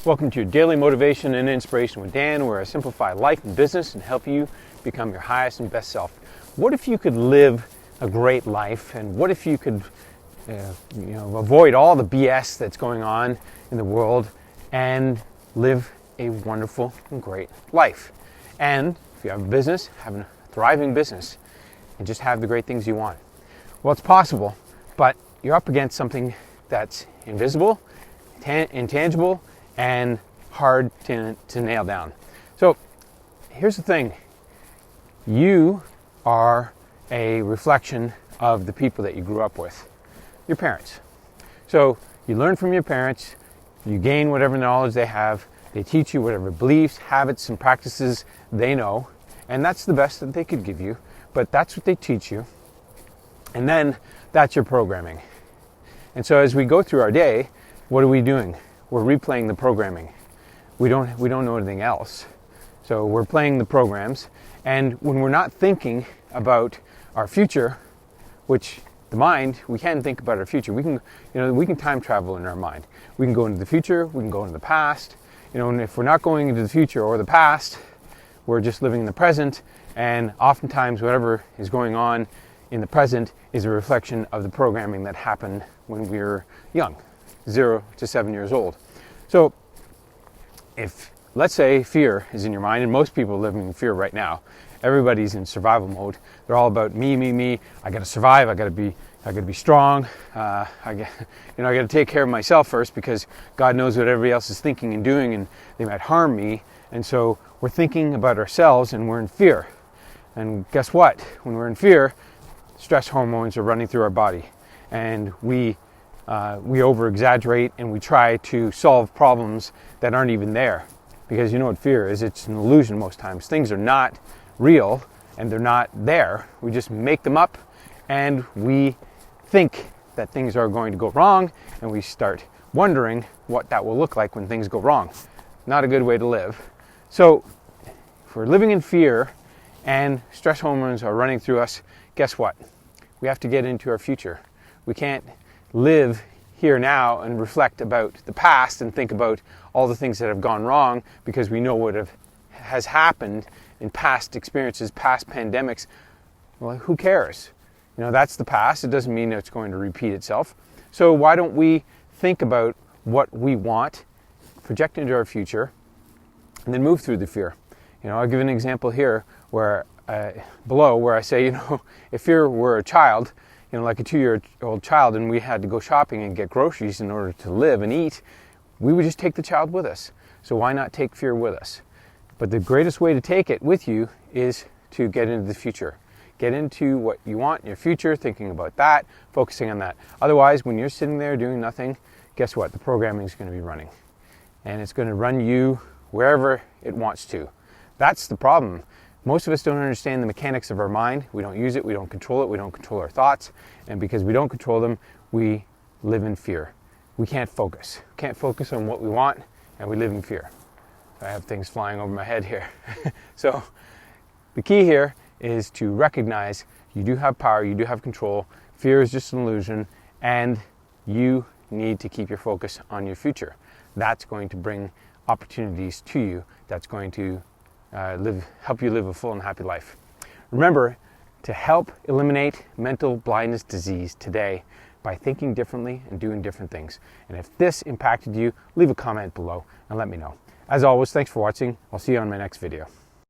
Welcome to your daily motivation and inspiration with Dan, where I simplify life and business and help you become your highest and best self. What if you could live a great life, and what if you could avoid all the BS that's going on in the world and live a wonderful and great life? And if you have a business, have a thriving business and just have the great things you want. Well, it's possible, but you're up against something that's invisible, intangible, and hard to nail down. So here's the thing. You are a reflection of the people that you grew up with, your parents. So you learn from your parents, you gain whatever knowledge they have, they teach you whatever beliefs, habits, and practices they know, and that's the best that they could give you, but that's what they teach you. And then that's your programming. And so as we go through our day, what are we doing? We're replaying the programming. We don't know anything else. So we're playing the programs, and when we're not thinking about our future, which the mind, we can think about our future. We can time travel in our mind. We can go into the future, we can go into the past. And if we're not going into the future or the past, we're just living in the present, and oftentimes whatever is going on in the present is a reflection of the programming that happened when we were young, 0 to 7 years old. So if, let's say, fear is in your mind, and most people are living in fear right now, everybody's in survival mode. They're all about me. I got to survive. I got to be strong. I got to take care of myself first, because God knows what everybody else is thinking and doing, and they might harm me. And so we're thinking about ourselves, and we're in fear. And guess what? When we're in fear, stress hormones are running through our body, and we over-exaggerate, and we try to solve problems that aren't even there. Because you know what fear is? It's an illusion most times. Things are not real, and they're not there. We just make them up, and we think that things are going to go wrong, and we start wondering what that will look like when things go wrong. Not a good way to live. So if we're living in fear and stress hormones are running through us, guess what? We have to get into our future. We can't live here now and reflect about the past and think about all the things that have gone wrong, because we know what has happened in past experiences, past pandemics. Well, who cares? That's the past. It doesn't mean it's going to repeat itself. So why don't we think about what we want, project into our future, and then move through the fear? I'll give an example here where I say, if fear were a child, like a 2-year-old child, and we had to go shopping and get groceries in order to live and eat, we would just take the child with us. So why not take fear with us? But the greatest way to take it with you is to get into the future. Get into what you want in your future, thinking about that, focusing on that. Otherwise, when you're sitting there doing nothing, guess what? The programming is going to be running. And it's going to run you wherever it wants to. That's the problem. Most of us don't understand the mechanics of our mind. We don't use it, we don't control it, we don't control our thoughts. And because we don't control them, we live in fear. We can't focus. We can't focus on what we want, and we live in fear. I have things flying over my head here. So the key here is to recognize you do have power, you do have control. Fear is just an illusion, and you need to keep your focus on your future. That's going to bring opportunities to you. That's going to help you live a full and happy life. Remember to help eliminate mental blindness disease today by thinking differently and doing different things. And if this impacted you, leave a comment below and let me know. As always, thanks for watching. I'll see you on my next video.